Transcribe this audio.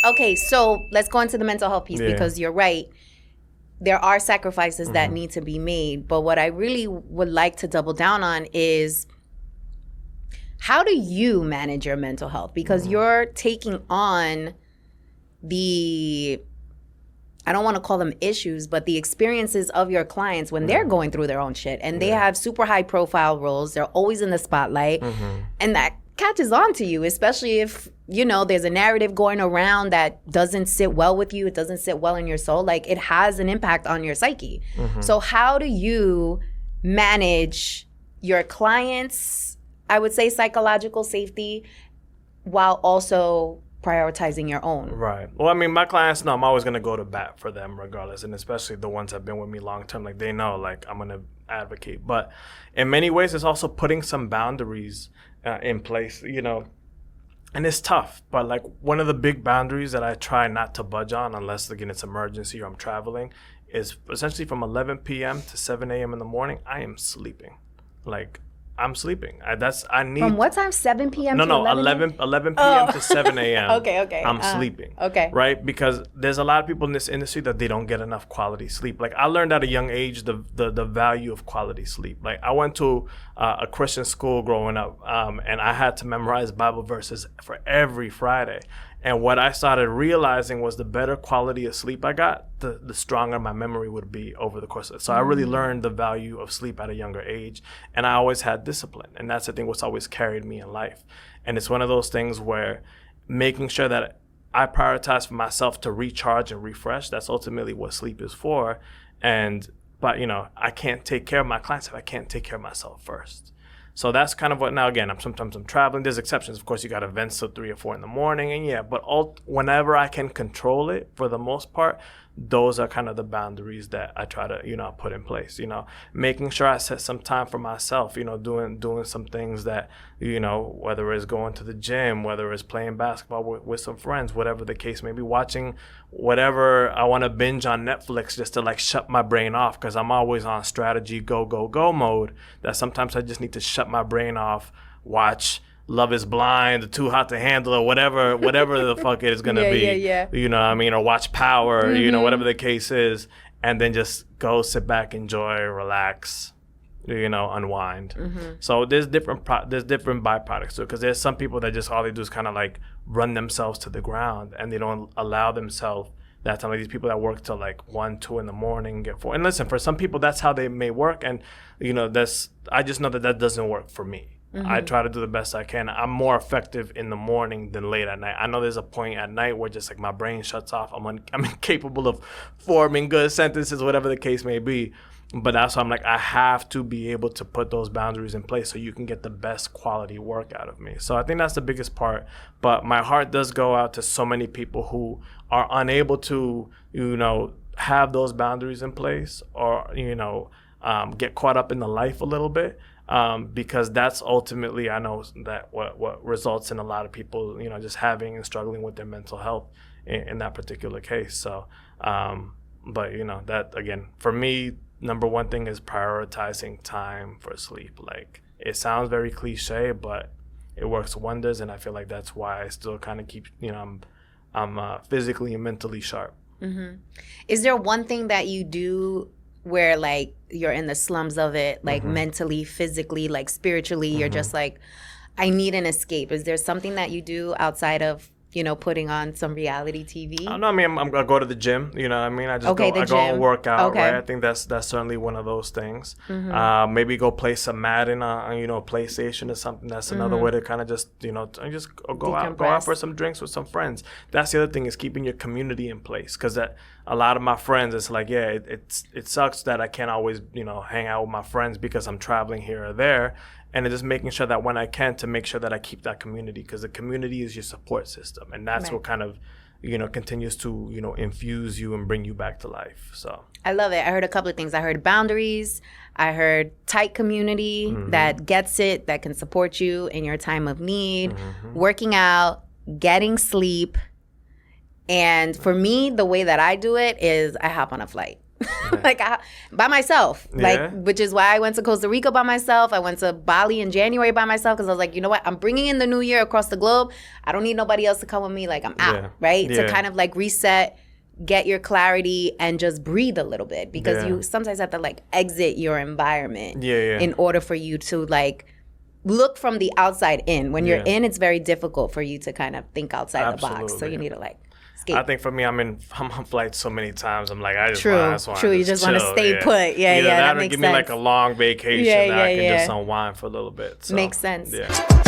Okay, so let's go into the mental health piece because you're right. There are sacrifices that need to be made. But what I really would like to double down on is how do you manage your mental health? Because you're taking on I don't want to call them issues, but the experiences of your clients when they're going through their own shit. And they have super high profile roles. They're always in the spotlight. And that catches on to you, especially if, there's a narrative going around that doesn't sit well with you. It doesn't sit well in your soul. Like, it has an impact on your psyche. So how do you manage your clients', I would say, psychological safety while also prioritizing your own? Right. Well, I mean, my clients know I'm always going to go to bat for them regardless. And especially the ones that have been with me long term, like, they know, like, I'm going to advocate. But in many ways, it's also putting some boundaries in place, and it's tough. But, like, one of the big boundaries that I try not to budge on unless, again, it's emergency or I'm traveling is essentially from 11 p.m. to 7 a.m. in the morning, I am sleeping. Like, I'm sleeping. I need. From what time? 7 p.m. to 11 p.m. to 7 a.m. Okay. I'm sleeping. Okay. Right? Because there's a lot of people in this industry that they don't get enough quality sleep. Like, I learned at a young age the value of quality sleep. Like, I went to a Christian school growing up, and I had to memorize Bible verses for every Friday. And what I started realizing was the better quality of sleep I got, the stronger my memory would be over the course of it. So I really learned the value of sleep at a younger age. And I always had discipline. And that's the thing what's always carried me in life. And it's one of those things where making sure that I prioritize for myself to recharge and refresh, that's ultimately what sleep is for. But I can't take care of my clients if I can't take care of myself first. So that's kind of what, now again, sometimes I'm traveling. There's exceptions. Of course, you got events till 3 or 4 in the morning. And but whenever I can control it, for the most part, those are kind of the boundaries that I try to, put in place, making sure I set some time for myself, doing some things that, whether it's going to the gym, whether it's playing basketball with some friends, whatever the case may be, watching whatever I want to binge on Netflix just to, like, shut my brain off, because I'm always on strategy, go mode, that sometimes I just need to shut my brain off, watch Love is Blind, Too Hot to Handle, or whatever the fuck it is going to be. You know what I mean? Or watch Power, whatever the case is, and then just go sit back, enjoy, relax, unwind. So there's different byproducts to it, because there's some people that just all they do is kind of like run themselves to the ground, and they don't allow themselves that time. Like these people that work till like 1, 2 in the morning, get 4. And listen, for some people that's how they may work, and I just know that doesn't work for me. I try to do the best I can. I'm more effective in the morning than late at night. I know there's a point at night where just like my brain shuts off. I'm incapable of forming good sentences, whatever the case may be. But that's why I'm like, I have to be able to put those boundaries in place so you can get the best quality work out of me. So I think that's the biggest part. But my heart does go out to so many people who are unable to, have those boundaries in place, or, get caught up in the life a little bit. Because that's ultimately, I know that what results in a lot of people, just having and struggling with their mental health in that particular case. So, but that again, for me, number one thing is prioritizing time for sleep. Like, it sounds very cliche, but it works wonders. And I feel like that's why I still kind of keep, I'm physically and mentally sharp. Is there one thing that you do where, like, you're in the slums of it, like mentally, physically, like spiritually, you're just like, I need an escape? Is there something that you do outside of, putting on some reality TV? No, I go to the gym, I just go and work out, right? I think that's certainly one of those things. Maybe go play some Madden on PlayStation or something. That's another way to kind of just, just go out for some drinks with some friends. That's the other thing, is keeping your community in place, because that a lot of my friends, it's like, it sucks that I can't always, hang out with my friends because I'm traveling here or there. And it's just making sure that when I can, to make sure that I keep that community, because the community is your support system. And that's what kind of, continues to, infuse you and bring you back to life. So I love it. I heard a couple of things. I heard boundaries. I heard tight community that gets it, that can support you in your time of need, working out, getting sleep. And for me, the way that I do it is I hop on a flight. like by myself, Yeah. which is why I went to Costa Rica by myself. I went to Bali in January by myself because I was like, you know what? I'm bringing in the new year across the globe. I don't need nobody else to come with me. Like, I'm out, right? Yeah. To kind of like reset, get your clarity, and just breathe a little bit because you sometimes have to like exit your environment in order for you to like look from the outside in. When you're in, it's very difficult for you to kind of think outside the box. So you need to like escape. I think for me, I'm on flights so many times. I'm like, I just want True. You just want to stay put. Yeah, Either that that makes give sense. me like a long vacation that I can just unwind for a little bit. So, makes sense. Yeah.